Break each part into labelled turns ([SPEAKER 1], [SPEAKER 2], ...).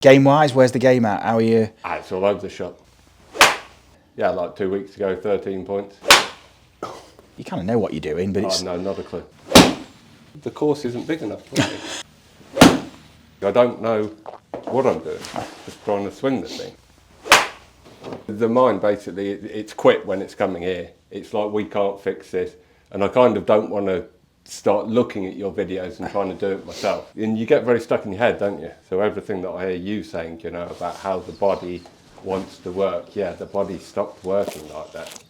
[SPEAKER 1] Game-wise, where's the game at? How are you?
[SPEAKER 2] It's all over the shop. Yeah, like 2 weeks ago, 13 points.
[SPEAKER 1] You kind of know what you're doing, but it's...
[SPEAKER 2] No, not a clue. The course isn't big enough for me. I don't know what I'm doing, just trying to swing the thing. The mind, basically, it's quit when it's coming here. It's like, we can't fix this. And I kind of don't want to start looking at your videos and trying to do it myself. And you get very stuck in your head, don't you? So everything that I hear you saying, you know, about how the body wants to work, yeah, the body stopped working like that.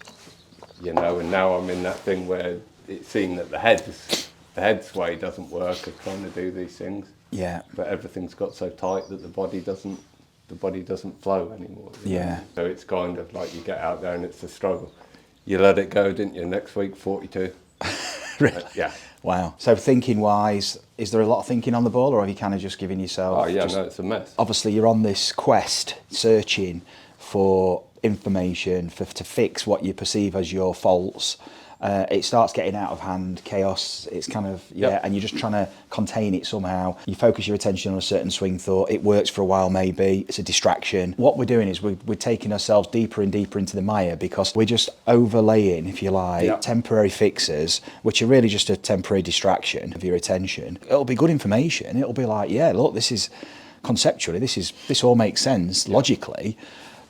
[SPEAKER 2] You know, and now I'm in that thing where it's seen that the head's way doesn't work of trying to do these things.
[SPEAKER 1] Yeah.
[SPEAKER 2] But everything's got so tight that the body doesn't flow anymore.
[SPEAKER 1] Yeah.
[SPEAKER 2] So it's kind of like you get out there and it's a struggle. You let it go, didn't you? Next week, 42.
[SPEAKER 1] Really?
[SPEAKER 2] Yeah.
[SPEAKER 1] Wow. So thinking-wise, is there a lot of thinking on the ball, or have you kind of just given yourself...
[SPEAKER 2] Oh, yeah, no, it's a mess.
[SPEAKER 1] Obviously, you're on this quest, searching for information, to fix what you perceive as your faults. It starts getting out of hand, chaos, it's kind of,
[SPEAKER 2] Yep.
[SPEAKER 1] and you're just trying to contain it somehow. You focus your attention on a certain swing thought, it works for a while maybe, it's a distraction. What we're doing is we're taking ourselves deeper and deeper into the mire, because we're just overlaying, if you like,
[SPEAKER 2] Yep.
[SPEAKER 1] temporary fixes, which are really just a temporary distraction of your attention. It'll be good information, it'll be like, yeah, look, this is, conceptually, this all makes sense, logically,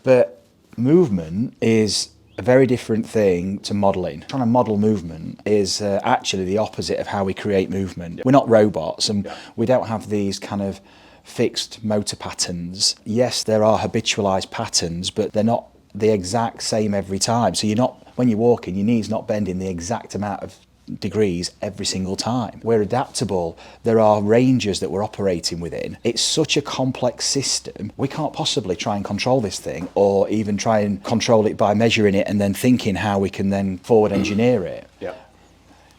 [SPEAKER 1] but movement is a very different thing to modelling. Trying to model movement is actually the opposite of how we create movement. We're not robots, and we don't have these kind of fixed motor patterns. Yes, there are habitualised patterns, but they're not the exact same every time. So when you're walking, your knee's not bending the exact amount of degrees every single time. We're adaptable. There are ranges that we're operating within. It's such a complex system. We can't possibly try and control this thing, or even try and control it by measuring it and then thinking how we can then forward engineer it.
[SPEAKER 2] Yeah.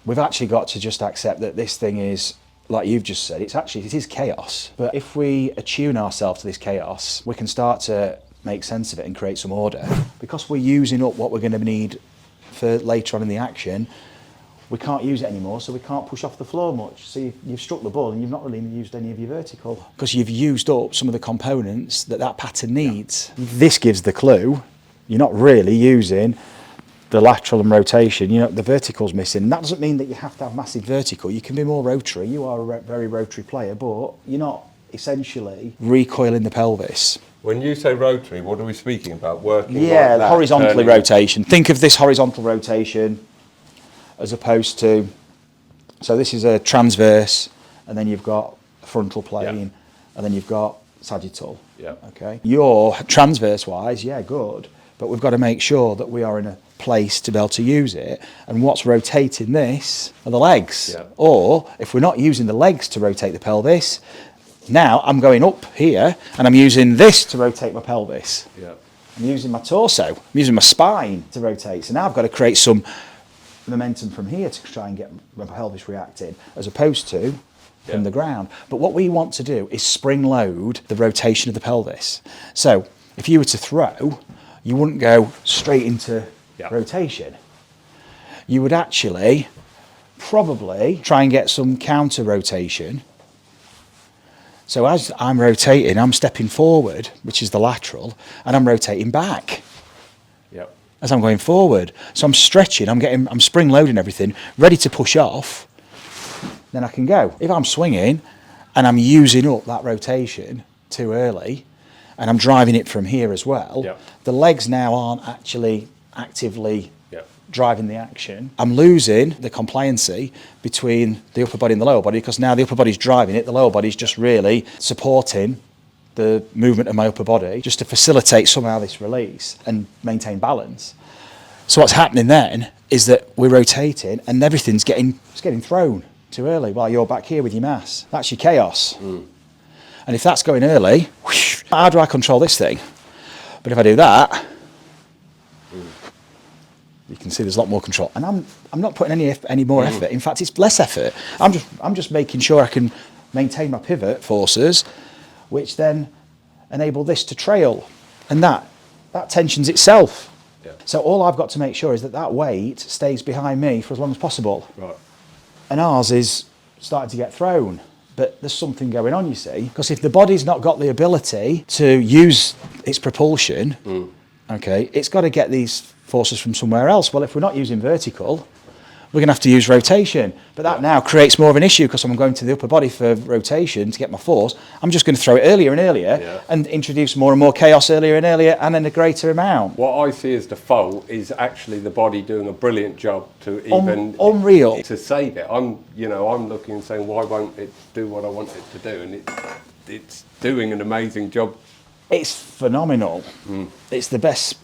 [SPEAKER 1] We've actually got to just accept that this thing is, like you've just said, it is chaos. But if we attune ourselves to this chaos, we can start to make sense of it and create some order. Because we're using up what we're going to need for later on in the action, we can't use it anymore, so we can't push off the floor much. So you've struck the ball and you've not really used any of your vertical, because you've used up some of the components that pattern needs. Yeah. This gives the clue. You're not really using the lateral and rotation. You know, the vertical's missing. And that doesn't mean that you have to have massive vertical. You can be more rotary. You are a very rotary player, but you're not essentially recoiling the pelvis.
[SPEAKER 2] When you say rotary, what are we speaking about? Working like that,
[SPEAKER 1] horizontally rotation. Think of this horizontal rotation as opposed to, so this is a transverse, and then you've got a frontal plane, and then you've got sagittal.
[SPEAKER 2] Yeah.
[SPEAKER 1] Okay. Your transverse wise, yeah, good, but we've got to make sure that we are in a place to be able to use it, and what's rotating this are the legs.
[SPEAKER 2] Yeah.
[SPEAKER 1] Or if we're not using the legs to rotate the pelvis, now I'm going up here and I'm using this to rotate my pelvis.
[SPEAKER 2] Yeah.
[SPEAKER 1] I'm using my torso, I'm using my spine to rotate. So now I've got to create some momentum from here to try and get my pelvis reacting, as opposed to from the ground. But what we want to do is spring load the rotation of the pelvis. So if you were to throw, you wouldn't go straight into rotation. You would actually probably try and get some counter rotation. So as I'm rotating, I'm stepping forward, which is the lateral, and I'm rotating back.
[SPEAKER 2] Yep.
[SPEAKER 1] As I'm going forward. So I'm stretching, I'm spring loading everything, ready to push off, then I can go. If I'm swinging and I'm using up that rotation too early, and I'm driving it from here as well, the legs now aren't actually actively driving the action. I'm losing the compliancy between the upper body and the lower body, because now the upper body's driving it, the lower body's just really supporting the movement of my upper body, just to facilitate somehow this release and maintain balance. So what's happening then is that we're rotating and everything's getting thrown too early while you're back here with your mass. That's your chaos. And if that's going early, whoosh, how do I control this thing? But if I do that, you can see there's a lot more control. And I'm not putting any more effort. In fact, it's less effort. I'm just making sure I can maintain my pivot forces, which then enable this to trail, and that tensions itself. Yeah. So all I've got to make sure is that weight stays behind me for as long as possible.
[SPEAKER 2] Right.
[SPEAKER 1] And ours is starting to get thrown. but there's something going on, you see. Because if the body's not got the ability to use its propulsion, okay, it's got to get these forces from somewhere else. Well, if we're not using vertical, we're going to have to use rotation. But that now creates more of an issue because I'm going to the upper body for rotation to get my force. I'm just going to throw it earlier and earlier and introduce more and more chaos earlier and earlier and in a greater amount.
[SPEAKER 2] What I see as the fault is actually the body doing a brilliant job to even
[SPEAKER 1] unreal
[SPEAKER 2] to save it. I'm looking and saying, why won't it do what I want it to do? And it's doing an amazing job.
[SPEAKER 1] It's phenomenal. It's the best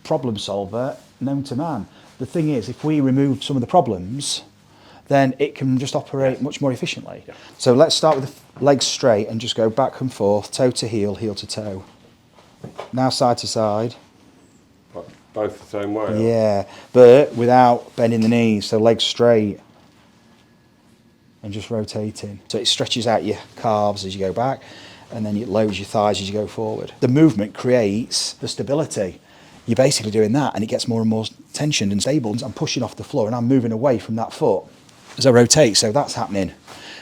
[SPEAKER 1] problem solver known to man. The thing is, if we remove some of the problems, then it can just operate much more efficiently. Yeah. So let's start with the legs straight and just go back and forth, toe to heel to toe. Now side to side.
[SPEAKER 2] Both the same way?
[SPEAKER 1] Yeah, but without bending the knees, so legs straight. And just rotating. So it stretches out your calves as you go back, and then it lowers your thighs as you go forward. The movement creates the stability. You're basically doing that and it gets more and more tensioned and stable. I'm pushing off the floor and I'm moving away from that foot as I rotate, so that's happening.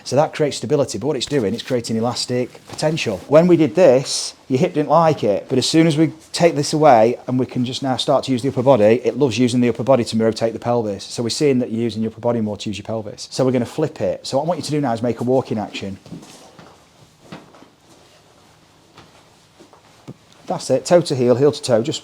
[SPEAKER 1] So that creates stability, but what it's doing, it's creating elastic potential. When we did this, your hip didn't like it, but as soon as we take this away and we can just now start to use the upper body, it loves using the upper body to rotate the pelvis. So we're seeing that you're using your upper body more to use your pelvis. So we're going to flip it. So what I want you to do now is make a walking action. That's it, toe to heel to toe, just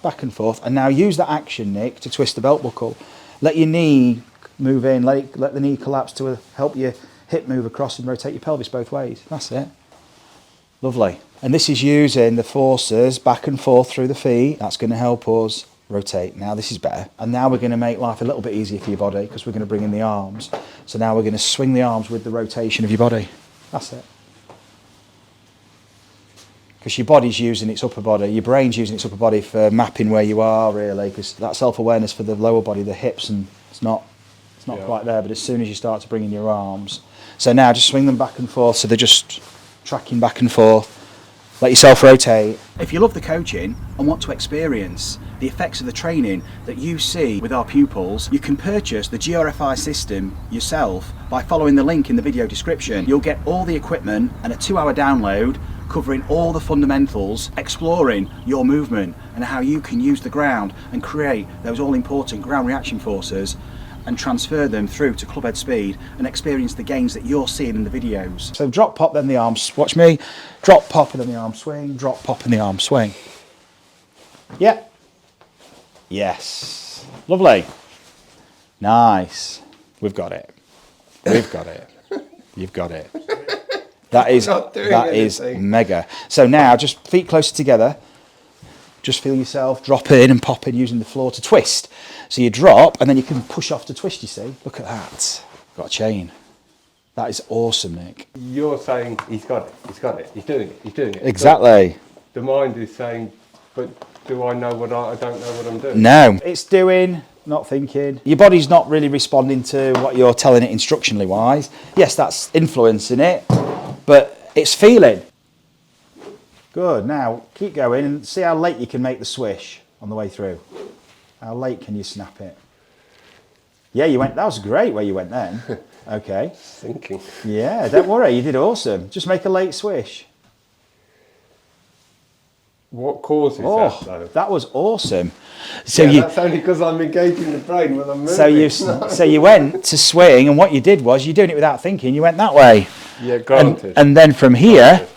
[SPEAKER 1] back and forth. And now use that action, Nick, to twist the belt buckle. Let your knee move in, let the knee collapse to help your hip move across and rotate your pelvis both ways. That's it. Lovely. And this is using the forces back and forth through the feet. That's going to help us rotate. Now this is better. And now we're going to make life a little bit easier for your body because we're going to bring in the arms. So now we're going to swing the arms with the rotation of your body. That's it. Because your body's using its upper body, your brain's using its upper body for mapping where you are, really, because that self-awareness for the lower body, the hips, and it's not quite there, but as soon as you start to bring in your arms. So now just swing them back and forth, so they're just tracking back and forth. Let yourself rotate. If you love the coaching and want to experience the effects of the training that you see with our pupils, you can purchase the GRFI system yourself by following the link in the video description. You'll get all the equipment and a 2-hour download covering all the fundamentals, exploring your movement and how you can use the ground and create those all-important ground reaction forces and transfer them through to club head speed and experience the gains that you're seeing in the videos. So drop, pop, then the arms, watch me, drop, pop, and then the arm swing, drop, pop, and the arm swing. Yeah. Yes. Lovely. Nice. We've got it. We've got it. You've got it. That is mega. So now, just feet closer together. Just feel yourself drop in and pop in using the floor to twist. So you drop, and then you can push off to twist, you see. Look at that. Got a chain. That is awesome, Nick.
[SPEAKER 2] You're saying, he's got it, he's doing it.
[SPEAKER 1] Exactly.
[SPEAKER 2] But the mind is saying, but do I know what I don't know what I'm doing?
[SPEAKER 1] No. It's doing, not thinking. Your body's not really responding to what you're telling it instructionally wise. Yes, that's influencing it. But it's feeling. Good. Now keep going and see how late you can make the swish on the way through. How late can you snap it? Yeah, you went. That was great where you went then. Okay.
[SPEAKER 2] Thinking.
[SPEAKER 1] Yeah, don't worry. You did awesome. Just make a late swish.
[SPEAKER 2] What causes that though?
[SPEAKER 1] That was awesome. So
[SPEAKER 2] that's only because I'm engaging the brain when I'm moving.
[SPEAKER 1] So you went to swing, and what you did was you're doing it without thinking. You went that way.
[SPEAKER 2] Yeah, granted.
[SPEAKER 1] And then from here,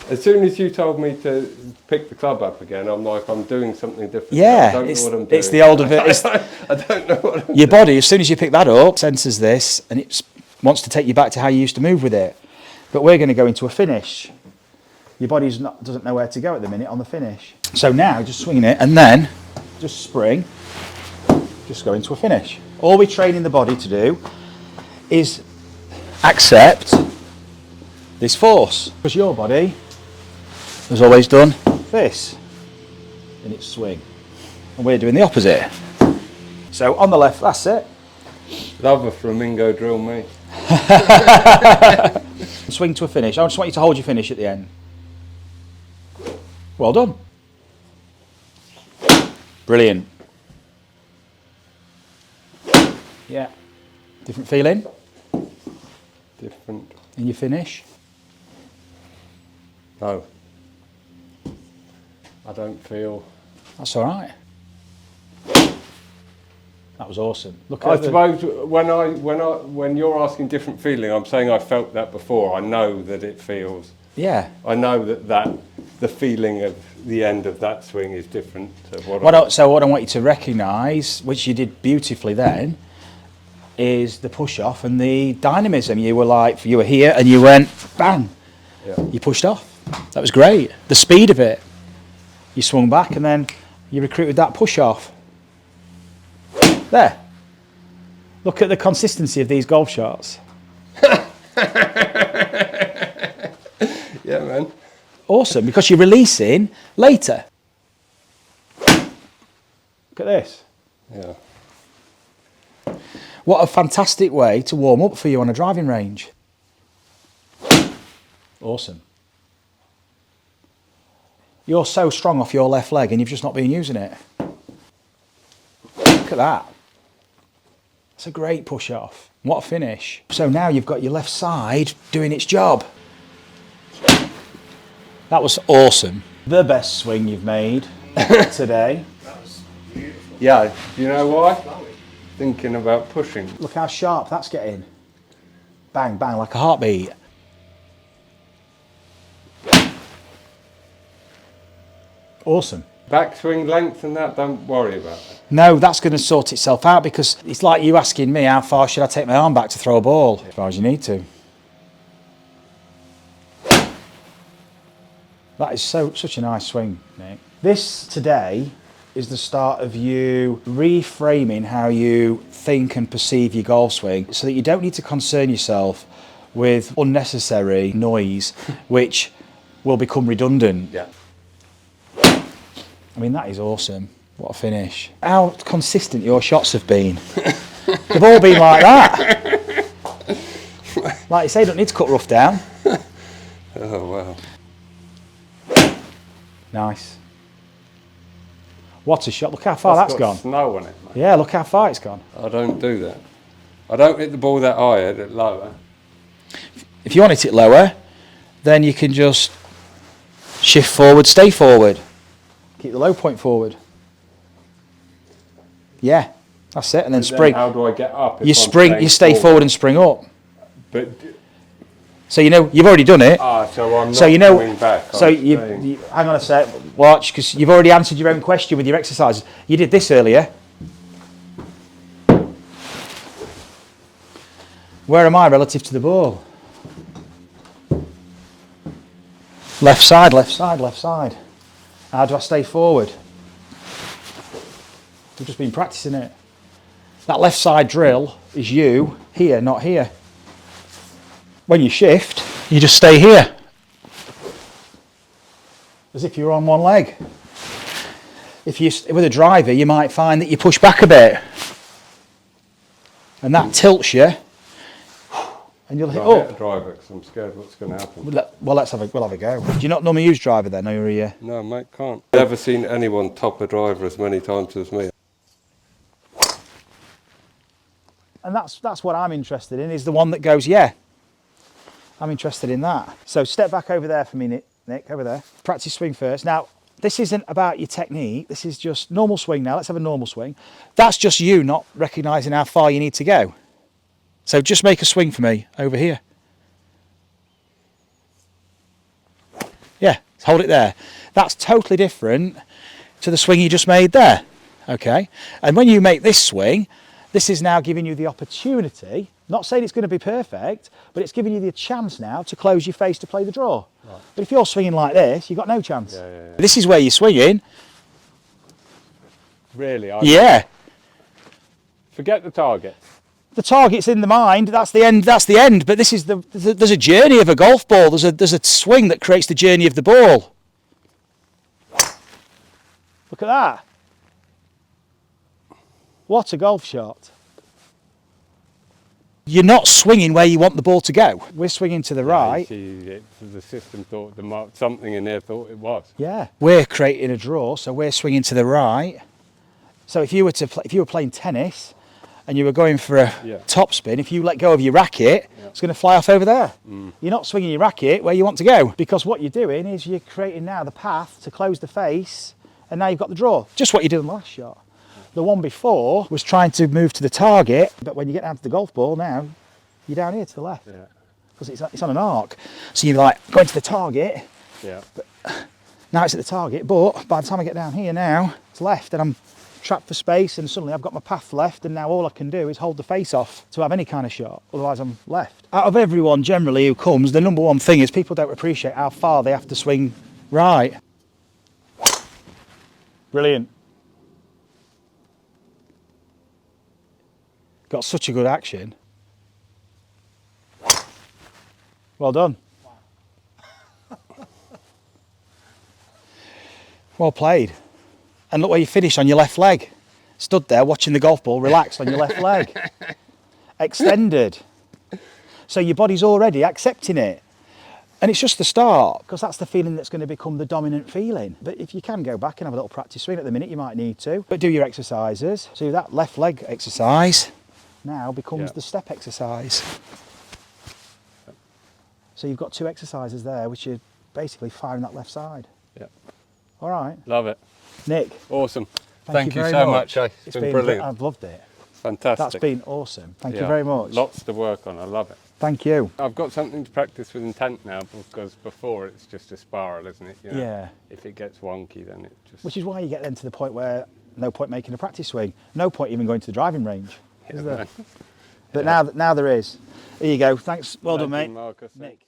[SPEAKER 2] as soon as you told me to pick the club up again, I'm like, I'm doing something different.
[SPEAKER 1] Yeah,
[SPEAKER 2] I don't know what I'm doing.
[SPEAKER 1] It's the older bit.
[SPEAKER 2] I don't know what I'm doing.
[SPEAKER 1] Your body, as soon as you pick that up, senses this, and it wants to take you back to how you used to move with it. But we're going to go into a finish. Your body doesn't know where to go at the minute on the finish. So now, just swinging it, and then just spring, just go into a finish. All we're training the body to do is accept this force, because your body has always done this in its swing, and we're doing the opposite. So on the left, that's it.
[SPEAKER 2] Love a flamingo drill, me.
[SPEAKER 1] Swing to a finish. I just want you to hold your finish at the end. Well done. Brilliant. Yeah. Different feeling?
[SPEAKER 2] Different
[SPEAKER 1] And you finish?
[SPEAKER 2] No. I don't feel...
[SPEAKER 1] That's all right. That was awesome. Look
[SPEAKER 2] I
[SPEAKER 1] at
[SPEAKER 2] suppose when you're asking different feeling, I'm saying I felt that before. I know that it feels...
[SPEAKER 1] Yeah.
[SPEAKER 2] I know that the feeling of the end of that swing is different to what
[SPEAKER 1] So what I want you to recognise, which you did beautifully then, is the push-off and the dynamism. You were here and you went, bang!
[SPEAKER 2] Yeah.
[SPEAKER 1] You pushed off. That was great. The speed of it. You swung back and then you recruited that push-off. There. Look at the consistency of these golf shots.
[SPEAKER 2] Yeah, man.
[SPEAKER 1] Awesome, because you're releasing later. Look at this.
[SPEAKER 2] Yeah.
[SPEAKER 1] What a fantastic way to warm up for you on a driving range. Awesome. You're so strong off your left leg and you've just not been using it. Look at that. It's a great push off. What a finish. So now you've got your left side doing its job. That was awesome. The best swing you've made today.
[SPEAKER 3] That was beautiful.
[SPEAKER 2] Yeah, do you know why? Thinking about pushing.
[SPEAKER 1] Look how sharp that's getting. Bang, bang, like a heartbeat. Awesome.
[SPEAKER 2] Backswing length and that, don't worry about that.
[SPEAKER 1] No, that's going to sort itself out because it's like you asking me how far should I take my arm back to throw a ball. As far as you need to. That is such a nice swing, Nick. This today is the start of you reframing how you think and perceive your golf swing so that you don't need to concern yourself with unnecessary noise which will become redundant.
[SPEAKER 2] Yeah.
[SPEAKER 1] I mean, that is awesome. What a finish. How consistent your shots have been. They've all been like that. Like you say, you don't need to cut rough down.
[SPEAKER 2] Oh, wow.
[SPEAKER 1] Nice. What a shot. Look how far that's
[SPEAKER 2] got
[SPEAKER 1] gone.
[SPEAKER 2] Snow on it, mate.
[SPEAKER 1] Yeah, look how far it's gone.
[SPEAKER 2] I don't do that. I don't hit the ball that high, I hit it lower.
[SPEAKER 1] If you want to hit it lower, then you can just shift forward, stay forward. Keep the low point forward. Yeah, that's it. And then
[SPEAKER 2] But
[SPEAKER 1] spring.
[SPEAKER 2] how do I get up? if
[SPEAKER 1] You
[SPEAKER 2] I'm
[SPEAKER 1] spring.
[SPEAKER 2] staying
[SPEAKER 1] You stay forward and spring up.
[SPEAKER 2] But
[SPEAKER 1] So you know you've already done it.
[SPEAKER 2] so I'm not
[SPEAKER 1] So you know.
[SPEAKER 2] coming back.
[SPEAKER 1] So
[SPEAKER 2] I'm
[SPEAKER 1] you
[SPEAKER 2] staying.
[SPEAKER 1] hang on a sec. Watch, because you've already answered your own question with your exercises. You did this earlier. Where am I relative to the ball? Left side, left side, left side. How do I stay forward? We've just been practicing it. That left side drill is you here, not here. When you shift, you just stay here. As if you're on one leg. If you with a driver, you might find that you push back a bit. And that tilts you. And you'll hit
[SPEAKER 2] I'll hit
[SPEAKER 1] up.
[SPEAKER 2] a driver because I'm scared what's going to happen.
[SPEAKER 1] Well, we'll have a go. Do you not normally use driver then? Or you?
[SPEAKER 2] No, mate, can't. I've never seen anyone top a driver as many times as me.
[SPEAKER 1] And that's what I'm interested in, is the one that goes, yeah, I'm interested in that. So step back over there for me, Nick, over there. Practice swing first. Now, this isn't about your technique. This is just normal swing now. Let's have a normal swing. That's just you not recognising how far you need to go. So just make a swing for me over here. Yeah, hold it there. That's totally different to the swing you just made there. Okay? And when you make this swing, this is now giving you the opportunity, not saying it's going to be perfect, but it's giving you the chance now to close your face to play the draw. Right. But if you're swinging like this, you've got no chance.
[SPEAKER 2] Yeah.
[SPEAKER 1] This is where you're swinging.
[SPEAKER 2] Really?
[SPEAKER 1] Yeah.
[SPEAKER 2] Forget the target.
[SPEAKER 1] The target's in the mind, that's the end, but this is there's a journey of a golf ball, there's a swing that creates the journey of the ball. Look at that. What a golf shot. You're not swinging where you want the ball to go. We're swinging to the right.
[SPEAKER 2] The system thought something in there thought it was.
[SPEAKER 1] Yeah. We're creating a draw, so we're swinging to the right. So if you were playing tennis and you were going for a
[SPEAKER 2] Yeah.
[SPEAKER 1] top spin, if you let go of your racket, it's going to fly off over there. You're not swinging your racket where you want to go, because what you're doing is you're creating now the path to close the face, and now you've got the draw. Just what you did in the last shot. The one before was trying to move to the target, but when you get down to the golf ball now, you're down here to the left.
[SPEAKER 2] Yeah.
[SPEAKER 1] Because it's on an arc. So you're like going to the target,
[SPEAKER 2] Yeah.
[SPEAKER 1] now it's at the target, but by the time I get down here now, it's left, and I'm trapped for space, and suddenly I've got my path left, and now all I can do is hold the face off to have any kind of shot, otherwise I'm left. Out of everyone generally who comes, the number one thing is people don't appreciate how far they have to swing right. Brilliant. Got such a good action. Well done. Well played. And look where you finished, on your left leg. Stood there watching the golf ball relaxed on your left leg. Extended. So your body's already accepting it. And it's just the start, because that's the feeling that's going to become the dominant feeling. But if you can go back and have a little practice swing at the minute, you might need to. But do your exercises. So that left leg exercise now becomes the step exercise. So you've got 2 exercises there, which are basically firing that left side.
[SPEAKER 2] Yeah.
[SPEAKER 1] All right.
[SPEAKER 2] Love it.
[SPEAKER 1] Nick.
[SPEAKER 2] Awesome.
[SPEAKER 1] Thank you
[SPEAKER 2] you
[SPEAKER 1] very
[SPEAKER 2] so
[SPEAKER 1] much.
[SPEAKER 2] much. It's been brilliant.
[SPEAKER 1] I've loved it.
[SPEAKER 2] Fantastic.
[SPEAKER 1] That's been awesome. Thank you very much.
[SPEAKER 2] Lots to work on. I love it.
[SPEAKER 1] Thank you.
[SPEAKER 2] I've got something to practice with intent now, because before it's just a spiral, isn't it? You know,
[SPEAKER 1] Yeah.
[SPEAKER 2] If it gets wonky, then it just...
[SPEAKER 1] Which is why you get then to the point where no point making a practice swing, no point even going to the driving range, is there? But now there is. Here you go. Thanks. Well done, mate.
[SPEAKER 2] Marcus.
[SPEAKER 1] Nick.